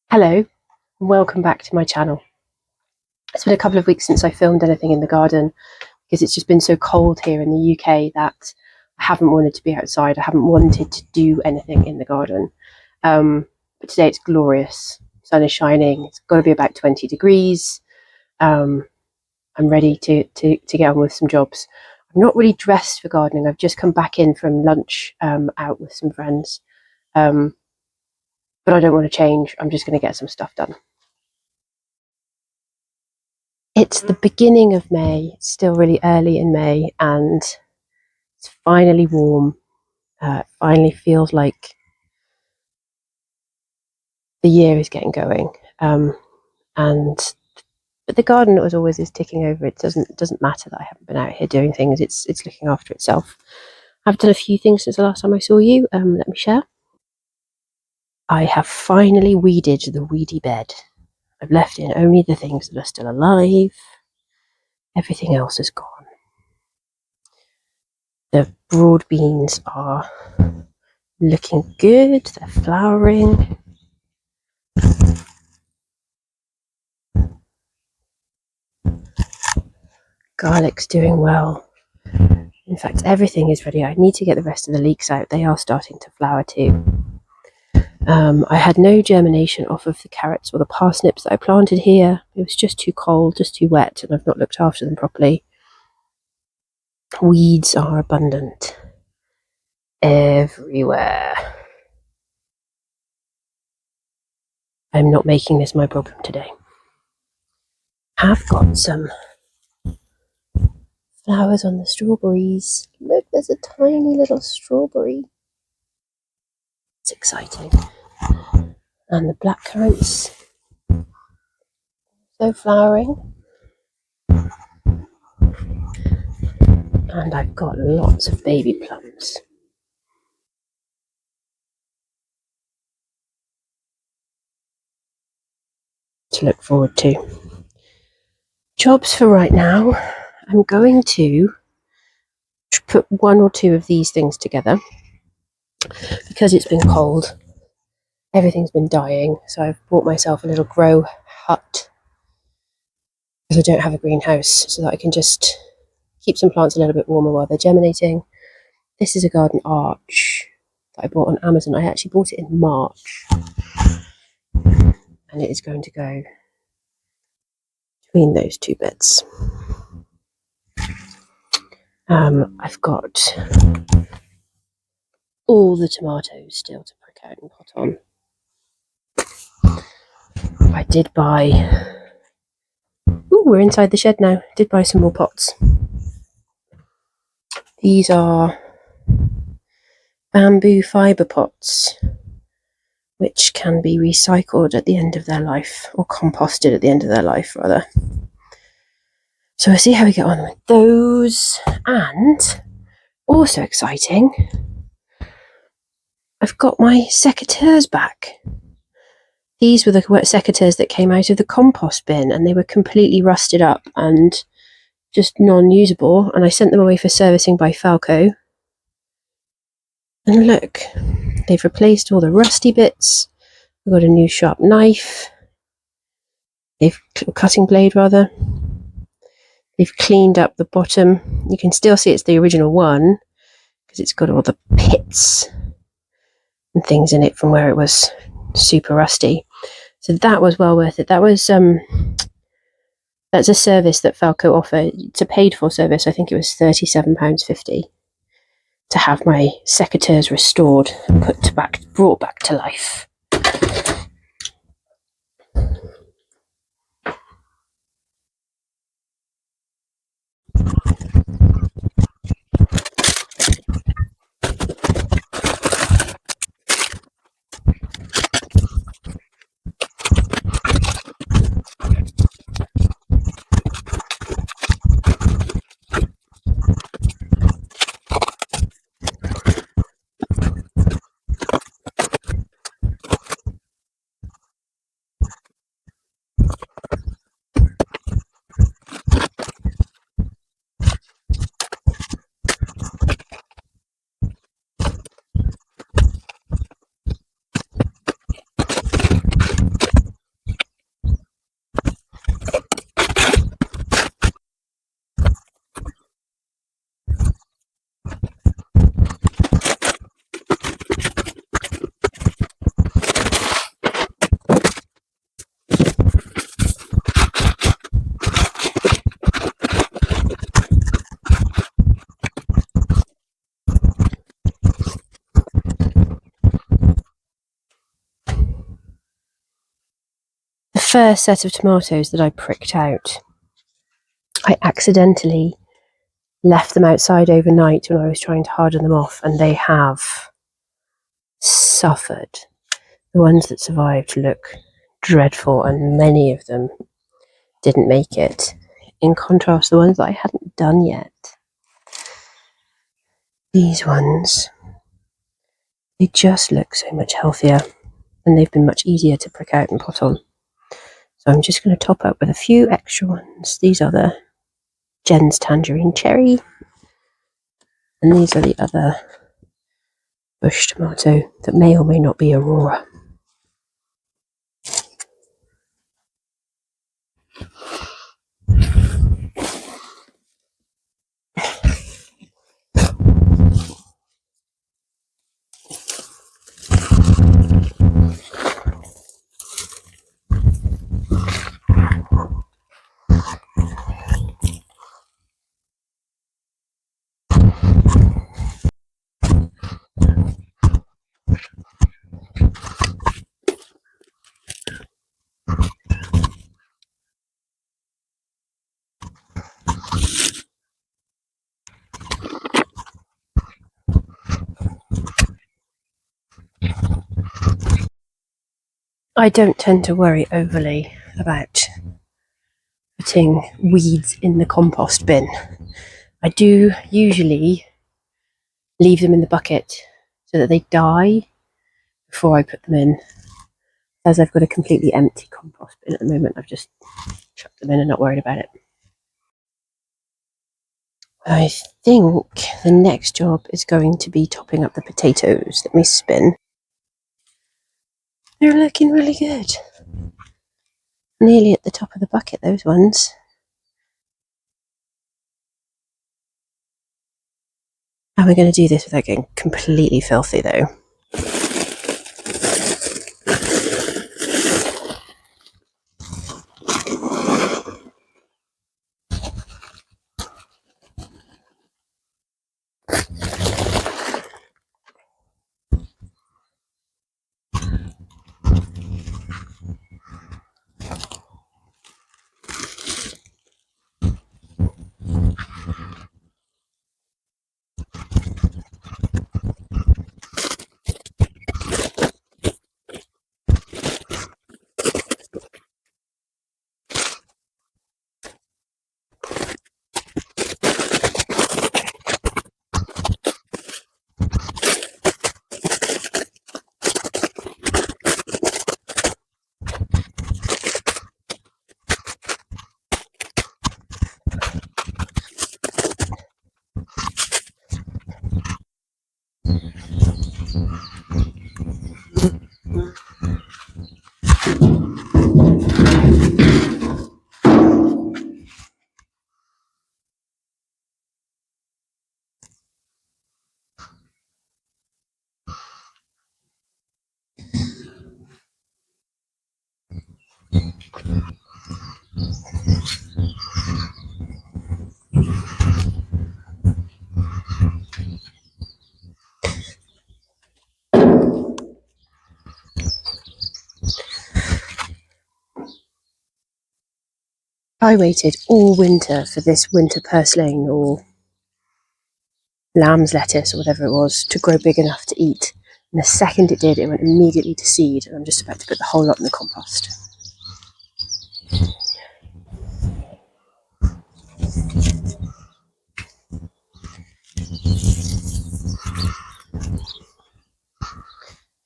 Hello, and welcome back to my channel. It's been a couple of weeks since I filmed anything in the garden because it's just been so cold here in the UK that I haven't wanted to be outside. I haven't wanted to do anything in the garden. But today it's glorious. Sun is shining. It's got to be about 20 degrees. I'm ready to get on with some jobs. I'm not really dressed for gardening. I've just come back in from lunch out with some friends. But I don't want to change. I'm just going to get some stuff done. It's the beginning of May. It's still really early in May, and it's finally warm. It finally feels like the year is getting going. But the garden, as always, is ticking over. It doesn't matter that I haven't been out here doing things. It's looking after itself. I've done a few things since the last time I saw you. Let me share. I have finally weeded the weedy bed. I've left in only the things that are still alive. Everything else is gone. The broad beans are looking good. They're flowering. Garlic's doing well. In fact, everything is ready. I need to get the rest of the leeks out. They are starting to flower too. I had no germination off of the carrots or the parsnips that I planted here. It was just too cold, just too wet, and I've not looked after them properly. Weeds are abundant everywhere. I'm not making this my problem today. I've got some flowers on the strawberries. Look, there's a tiny little strawberry. It's exciting. And the blackcurrants also flowering. And I've got lots of baby plums. To look forward to. Jobs for right now. I'm going to put one or two of these things together because it's been cold. Everything's been dying, so I've bought myself a little grow hut because I don't have a greenhouse, so that I can just keep some plants a little bit warmer while they're germinating. This is a garden arch that I bought on Amazon. I actually bought it in March, and it is going to go between those two bits. I've got all the tomatoes still to prick out and pot on. I did buy... Ooh, we're inside the shed now. Did buy some more pots. These are bamboo fibre pots, which can be recycled at the end of their life, or composted at the end of their life, rather. So we'll see how we get on with those. And also exciting, I've got my secateurs back. These were the secateurs that came out of the compost bin, and they were completely rusted up and just non-usable, and I sent them away for servicing by Falco. And look, they've replaced all the rusty bits. I've got a new sharp knife. Cutting blade rather. They've cleaned up the bottom. You can still see it's the original one because it's got all the pits and things in it from where it was super rusty. So that was well worth it. That was that's a service that Falco offer. It's a paid for service. I think it was £37.50 to have my secateurs restored and brought back to life. first set of tomatoes that I pricked out, I accidentally left them outside overnight when I was trying to harden them off, and they have suffered. The ones that survived look dreadful, and many of them didn't make it. In contrast, the ones that I hadn't done yet, these ones, they just look so much healthier, and they've been much easier to prick out and pot on. So I'm just going to top up with a few extra ones. These are the Jen's Tangerine Cherry, and these are the other bush tomato that may or may not be Aurora. I don't tend to worry overly about putting weeds in the compost bin. I do usually leave them in the bucket so that they die before I put them in. As I've got a completely empty compost bin at the moment, I've just chucked them in and not worried about it. I think the next job is going to be topping up the potatoes. Let me spin. They're looking really good. Nearly at the top of the bucket, those ones. And we're going to do this without getting completely filthy, though. I waited all winter for this winter purslane or lamb's lettuce or whatever it was to grow big enough to eat. And the second it did, it went immediately to seed, and I'm just about to put the whole lot in the compost.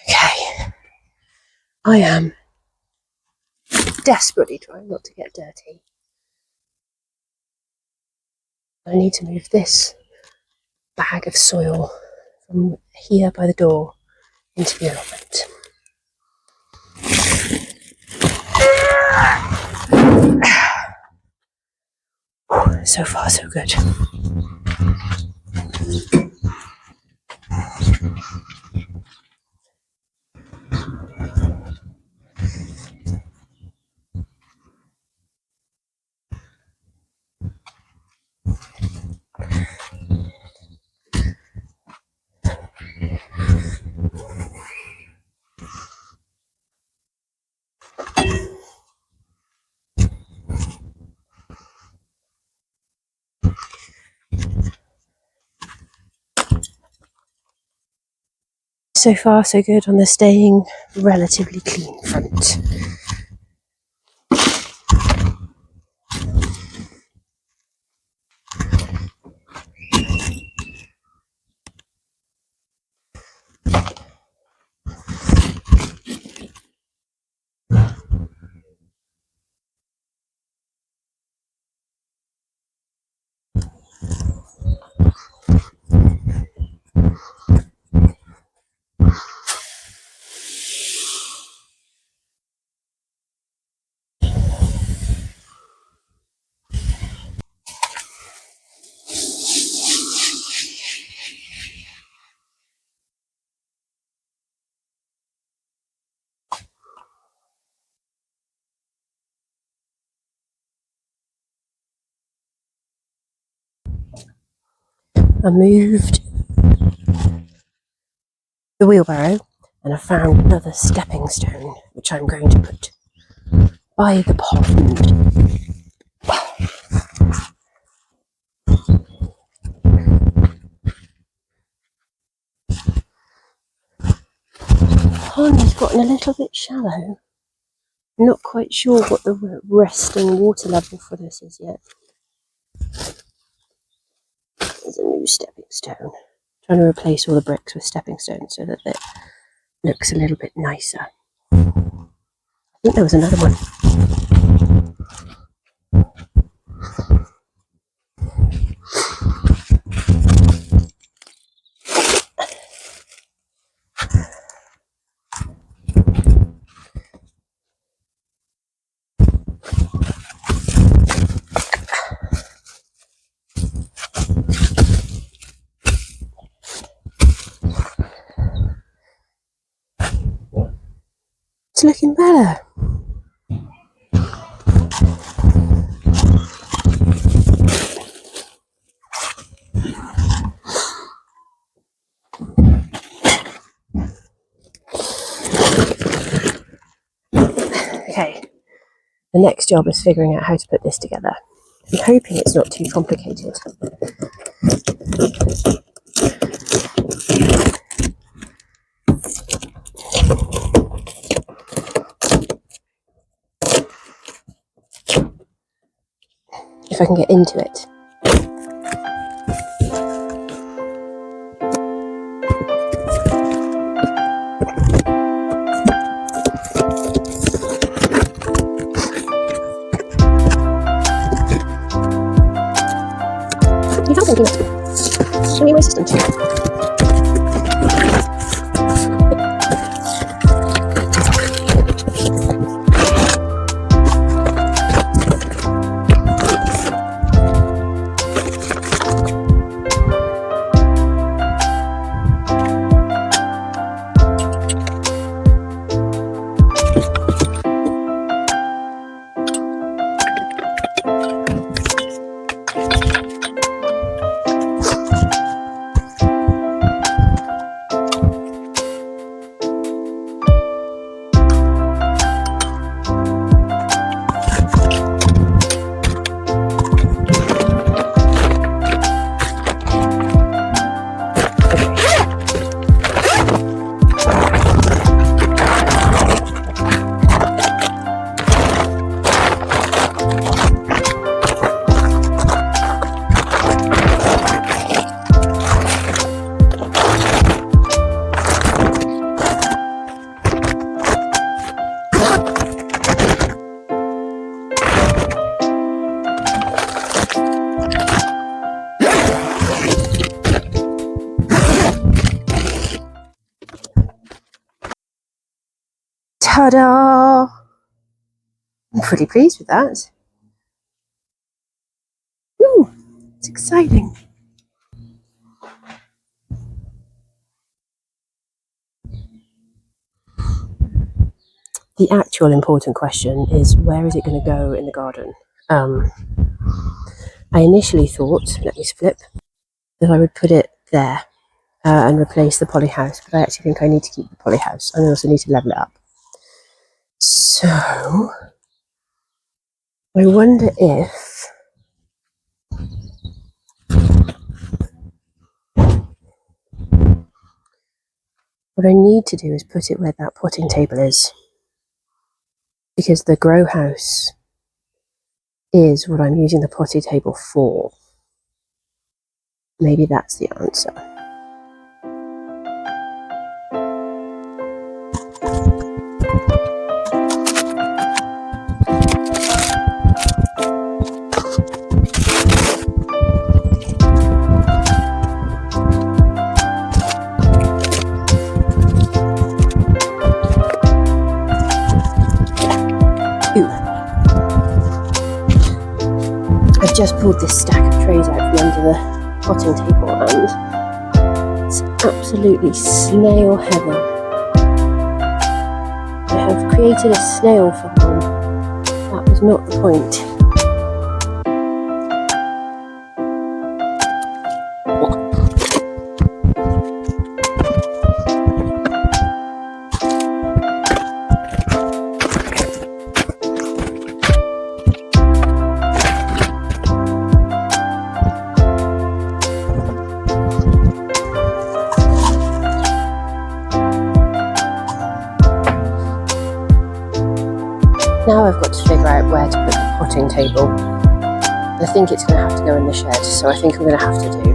Okay. I am desperately trying not to get dirty. I need to move this bag of soil from here by the door into the allotment. So far, so good. So far so good on the staying relatively clean front. I moved the wheelbarrow and I found another stepping stone which I'm going to put by the pond. The pond has gotten a little bit shallow. I'm not quite sure what the resting water level for this is yet. There's a new stepping stone. Trying to replace all the bricks with stepping stones so that it looks a little bit nicer. I think there was another one. It's looking better. Okay, the next job is figuring out how to put this together. I'm hoping it's not too complicated. If I can get into it. You have something else. Show me my system too. Ta-da! I'm pretty pleased with that. Ooh, it's exciting. The actual important question is, where is it going to go in the garden? I initially thought, let me flip, that I would put it there and replace the poly house, but I actually think I need to keep the poly house, and I also need to level it up. So I wonder if What I need to do is put it where that potting table is, because the grow house is what I'm using the potting table for. Maybe that's the answer. I've just pulled this stack of trays out from under the potting table and it's absolutely snail heaven. I have created a snail farm. That was not the point. Now I've got to figure out where to put the potting table. I think it's going to have to go in the shed, so I think I'm going to have to do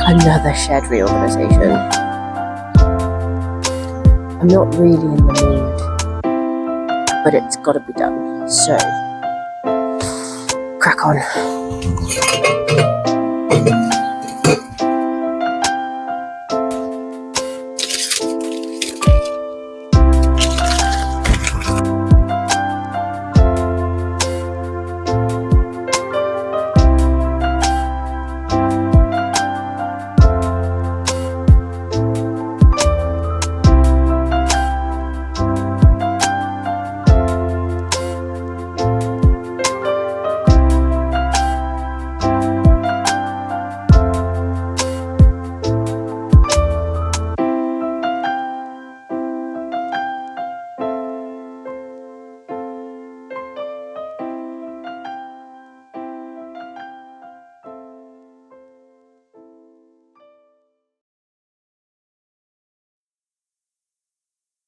another shed reorganization. I'm not really in the mood, but it's got to be done, so crack on.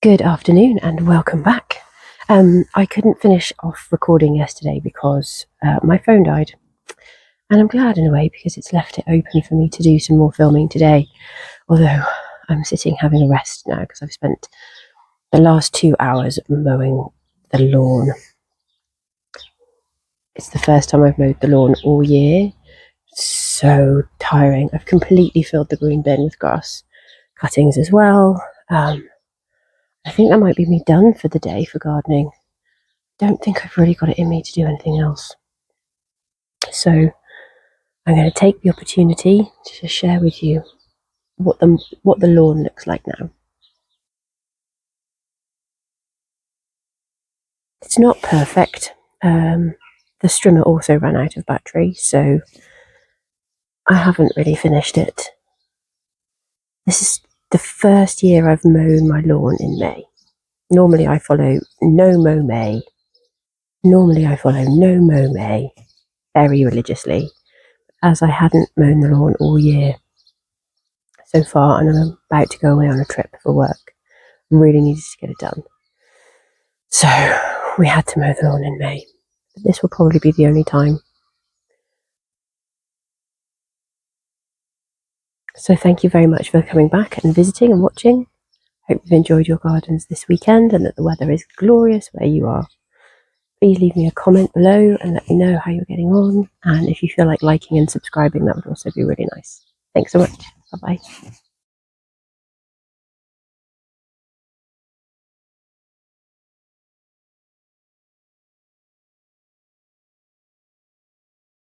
Good afternoon and welcome back. I couldn't finish off recording yesterday because my phone died, and I'm glad in a way because it's left it open for me to do some more filming today, although I'm sitting having a rest now because I've spent the last 2 hours mowing the lawn. It's the first time I've mowed the lawn all year. So tiring. I've completely filled the green bin with grass cuttings as well. I think that might be me done for the day for gardening. Don't think I've really got it in me to do anything else. So I'm going to take the opportunity to share with you what the lawn looks like now. It's not perfect. The strimmer also ran out of battery, so I haven't really finished it. This is the first year I've mown my lawn in May. Normally I follow no mow May. Very religiously, as I hadn't mown the lawn all year so far, and I'm about to go away on a trip for work. I really needed to get it done. So we had to mow the lawn in May. But this will probably be the only time. So thank you very much for coming back and visiting and watching. Hope you've enjoyed your gardens this weekend and that the weather is glorious where you are. Please leave me a comment below and let me know how you're getting on. And if you feel like liking and subscribing, that would also be really nice. Thanks so much. Bye-bye.